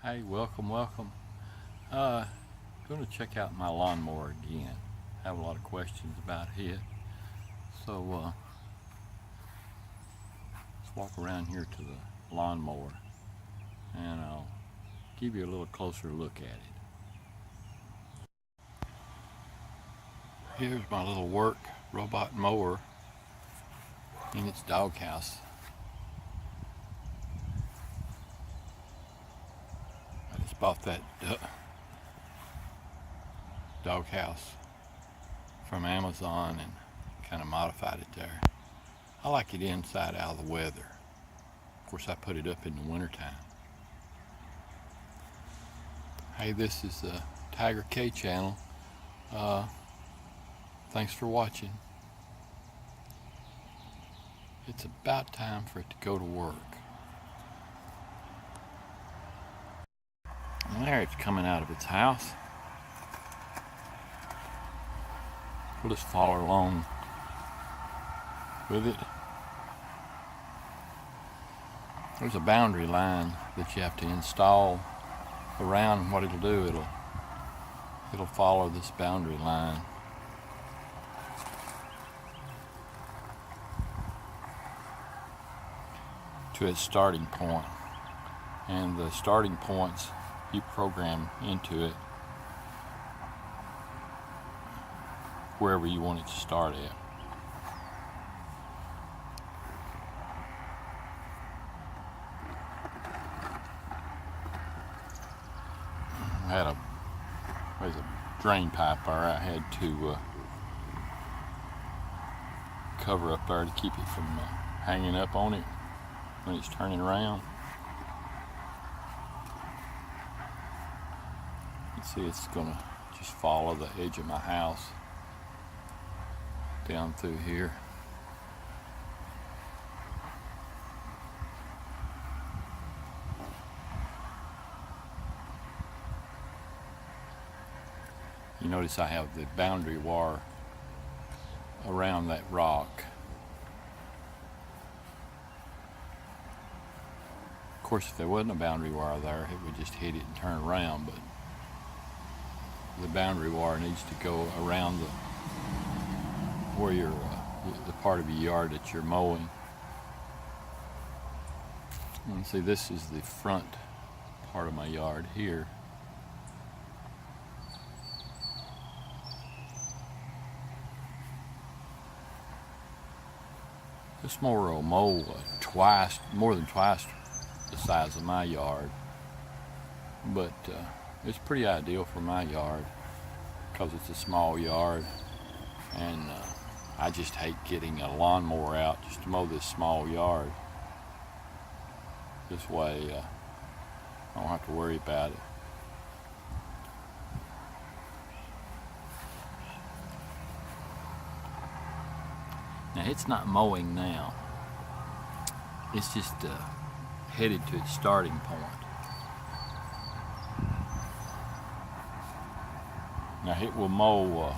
Hey, welcome. Going to check out my lawnmower again. Have a lot of questions about it. So let's walk around here to the lawnmower and I'll give you a little closer look at it. Here's my little Worx robot mower in its doghouse. I just bought that doghouse from Amazon and kind of modified it there. I like it inside out of the weather. Of course, I put it up in the wintertime. Hey, this is the Tiger K channel. Thanks for watching. It's about time for it to go to work. And there it's coming out of its house. We'll just follow along with it. There's a boundary line that you have to install around. What it'll do, it'll follow this boundary line. To its starting point. And the starting points you program into it wherever you want it to start at. There's a drain pipe there I had to cover up there to keep it from hanging up on it when it's turning around. You can see it's gonna just follow the edge of my house down through here. You notice I have the boundary wire around that rock. Of course, if there wasn't a boundary wire there, it would just hit it and turn around, but the boundary wire needs to go around where you're the part of your yard that you're mowing. And see, this is the front part of my yard here. This mower will mow more than twice the size of my yard, but it's pretty ideal for my yard because it's a small yard, and I just hate getting a lawnmower out just to mow this small yard. This way I don't have to worry about it. Now it's not mowing now. It's just headed to its starting point. Now it will mow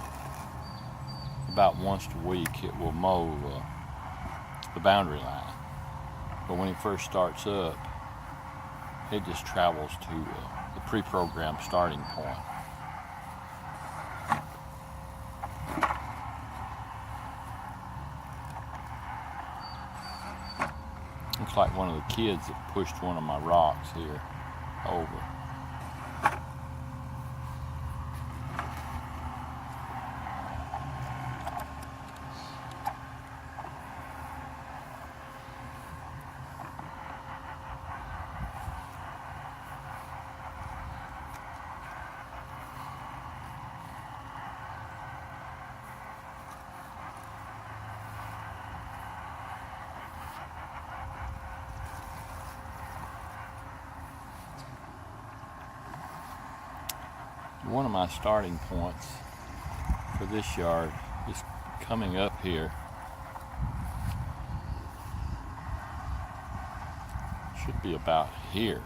about once a week. It will mow the boundary line. But when it first starts up, it just travels to the pre-programmed starting point. Looks like one of the kids that pushed one of my rocks here over. One of my starting points for this yard is coming up here. Should be about here,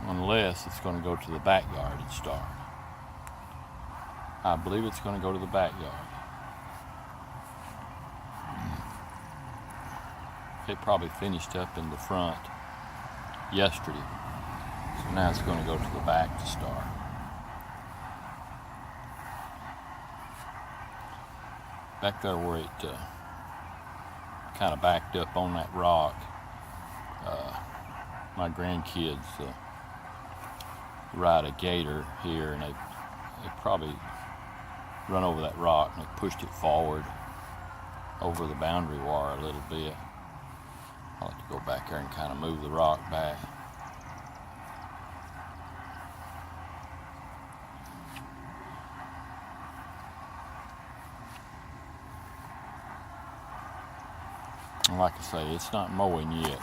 unless it's going to go to the backyard and start. I believe it's going to go to the backyard. It probably finished up in the front. yesterday. So now it's going to go to the back to start. Back there where it kind of backed up on that rock, my grandkids ride a gator here, and they probably run over that rock and they pushed it forward over the boundary wire a little bit. I'll have to go back there and kind of move the rock back. And like I say, it's not mowing yet.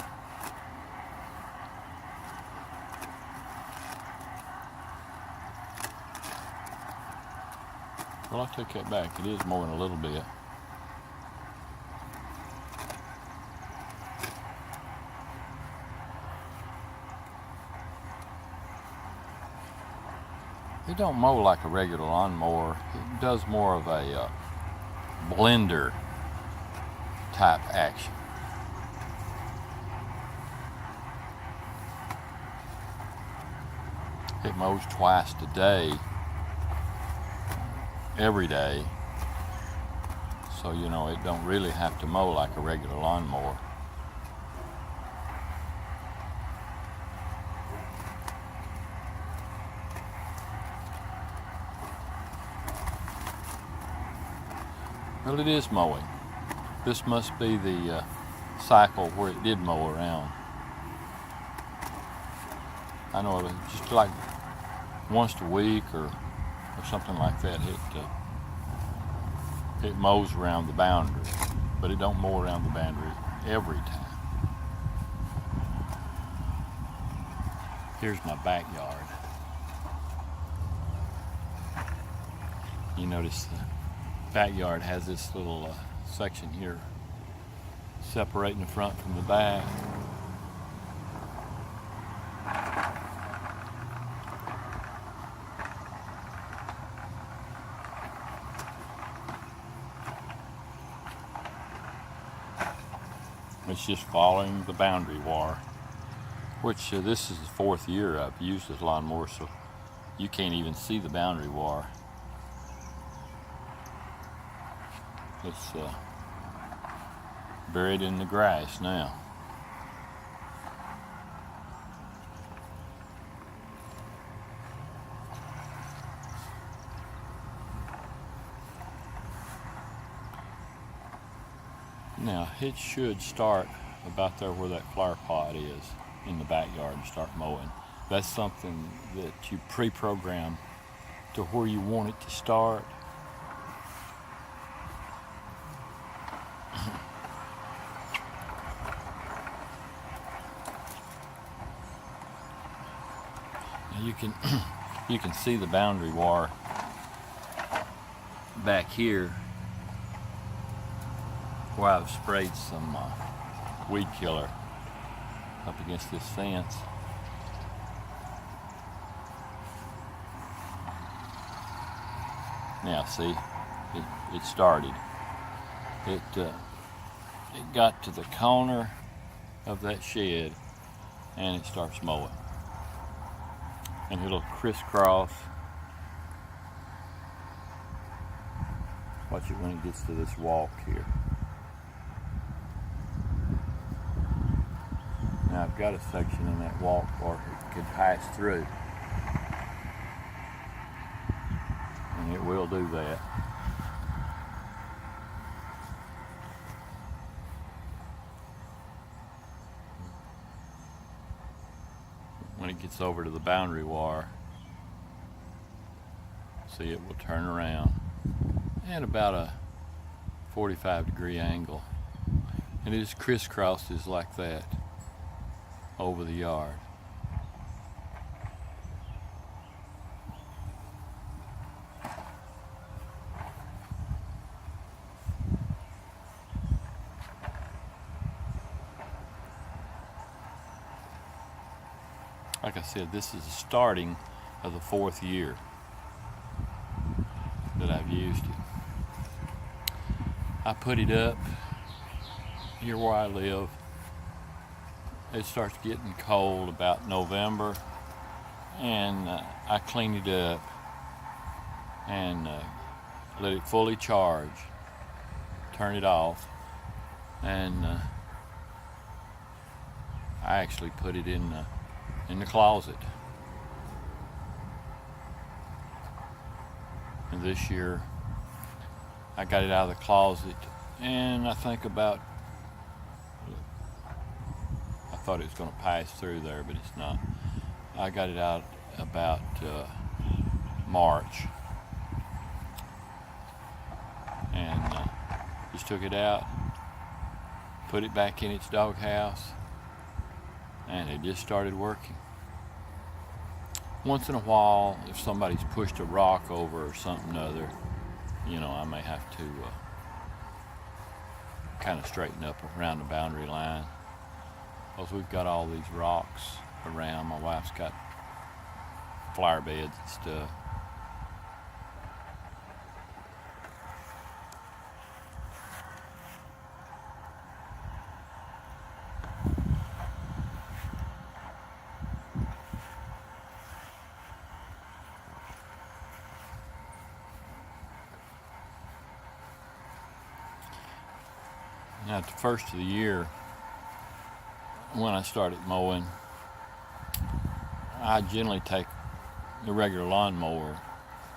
Well, I take that back. It is mowing a little bit. It don't mow like a regular lawnmower. It does more of a blender type action. It mows twice a day, every day, so you know it don't really have to mow like a regular lawnmower. Well, it is mowing. This must be the cycle where it did mow around. I know it was just like once a week or something like that. It mows around the boundary, but it don't mow around the boundary every time. Here's my backyard. You notice the backyard has this little section here separating the front from the back. It's just following the boundary wire, which this is the 4th year I've used this lawnmower, so you can't even see the boundary wire. It's buried in the grass now. Now it should start about there where that flower pot is in the backyard and start mowing. That's something that you pre-program to where you want it to start. You can see the boundary wire back here where I've sprayed some weed killer up against this fence. Now see, it started. It got to the corner of that shed and it starts mowing. And it'll crisscross. Watch it when it gets to this walk here. Now I've got a section in that walk where it can pass through. And it will do that. When it gets over to the boundary wire, see, it will turn around at about a 45-degree angle, and it just crisscrosses like that over the yard. Like I said, this is the starting of the 4th year that I've used it. I put it up here where I live it starts getting cold about November, and I clean it up and let it fully charge, turn it off, and I actually put it in the closet. And this year I got it out of the closet, and I think I thought it was going to pass through there, but it's not. I got it out about March, and just took it out, put it back in its doghouse, and it just started working. Once in a while, if somebody's pushed a rock over or something other, I may have to kind of straighten up around the boundary line, because we've got all these rocks around. My wife's got flower beds and stuff. Now, at the first of the year, when I started mowing, I generally take the regular lawnmower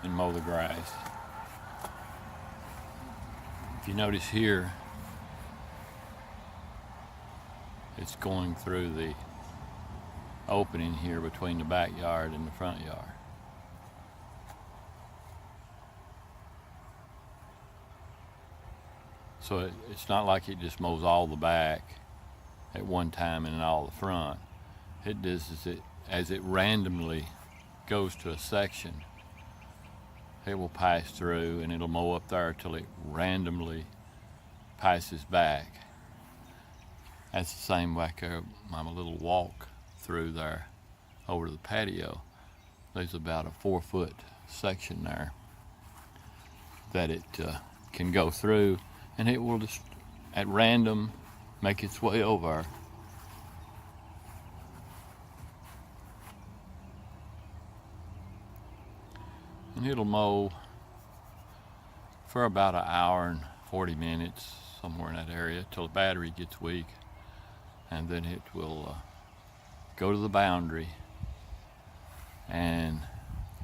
and mow the grass. If you notice here, it's going through the opening here between the backyard and the front yard. So it's not like it just mows all the back at one time and all the front. It does is as it randomly goes to a section, it will pass through and it'll mow up there till it randomly passes back. That's the same like my little walk through there over to the patio. There's about a 4-foot section there that it can go through, and it will just at random make its way over. And it'll mow for about an hour and 40 minutes, somewhere in that area, till the battery gets weak. And then it will go to the boundary and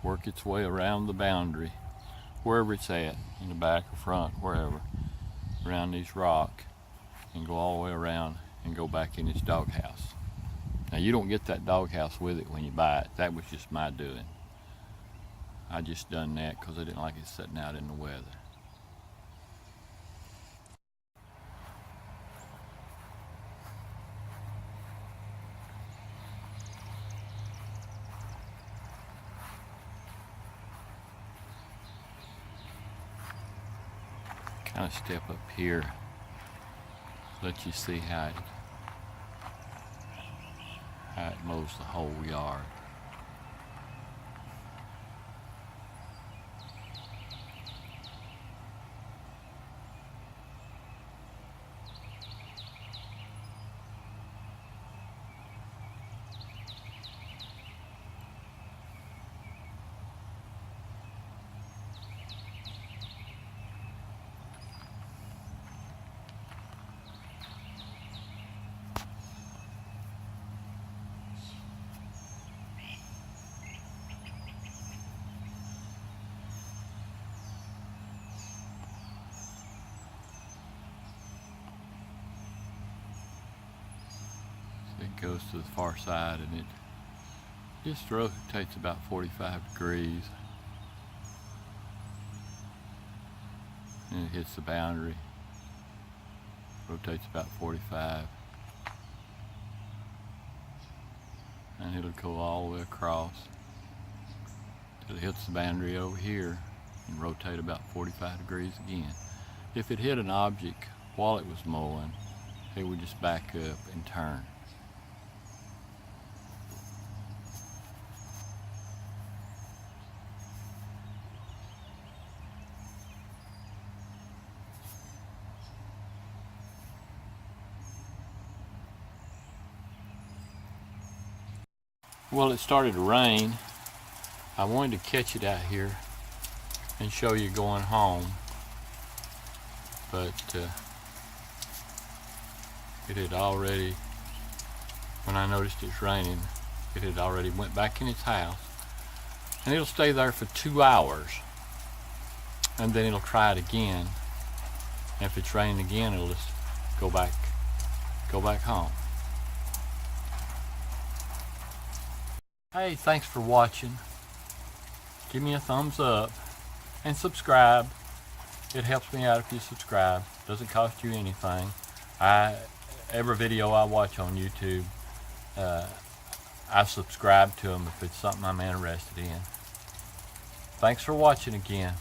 work its way around the boundary, wherever it's at, in the back or front, wherever, around these rocks, and go all the way around and go back in its doghouse. Now, you don't get that doghouse with it when you buy it. That was just my doing. I just done that because I didn't like it sitting out in the weather. Kind of step up here, let you see how it mows the whole yard. It goes to the far side and it just rotates about 45 degrees. And it hits the boundary, rotates about 45. And it'll go all the way across till it hits the boundary over here and rotate about 45 degrees again. If it hit an object while it was mowing, it would just back up and turn. Well, it started to rain. I wanted to catch it out here and show you going home, but it had already, when I noticed it's raining, it had already went back in its house, and it'll stay there for 2 hours, and then it'll try it again. And if it's raining again, it'll just go back home. Hey, thanks for watching. Give me a thumbs up and subscribe. It helps me out if you subscribe. Doesn't cost you anything. Every video I watch on YouTube, I subscribe to them if it's something I'm interested in. Thanks for watching again.